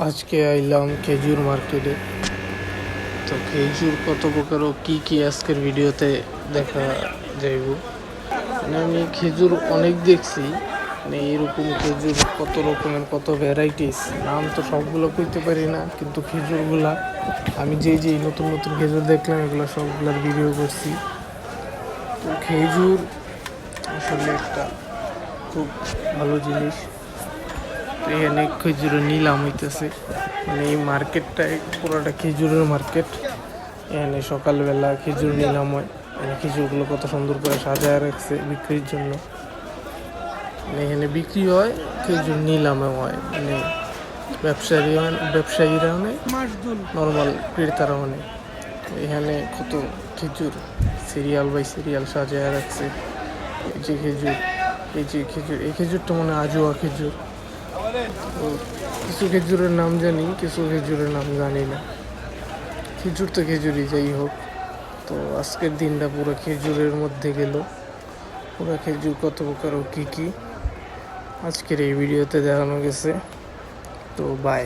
আজকে আইলাম খেজুর মার্কেটে। তো খেজুর কত প্রকার ও কি আজকের ভিডিওতে দেখা যাইব। আমি খেজুর অনেক দেখছি, এরকম খেজুর কত রকমের, কত ভ্যারাইটিস, নাম তো সবগুলো কইতে পারি না, কিন্তু খেজুরগুলা আমি যেই নতুন নতুন খেজুর দেখলাম এগুলো সবগুলার ভিডিও করছি। তো খেজুর আসলে একটা খুব ভালো জিনিস। এখানে খেজুরের নিলাম হইতেছে, এই মার্কেটটাই পুরোটা খেজুরের মার্কেট। এখানে সকালবেলা খেজুর নিলাম হয়, খেজুরগুলো কত সুন্দর করে সাজায় রাখছে বিক্রির জন্য। এখানে বিক্রি হয়, খেজুর নিলামে হয়, ব্যবসায়ীরা অনেক, নর্মাল ক্রেতারা অনেক। এখানে কত খেজুর সিরিয়াল বাই সিরিয়াল সাজায় রাখছে। এই খেজুরটা মনে হয় আজোয়া খেজুর। তো কিছু খেজুরের নাম জানি, কিছু খেজুরের নাম জানি না। খেজুর তো খেজুরই, যাই হোক। তো আজকের দিনটা পুরো খেজুরের মধ্যে গেল। পুরো খেজুর কত প্রকার ও কি আজকের এই ভিডিওতে দেখানো গেছে। তো বাই।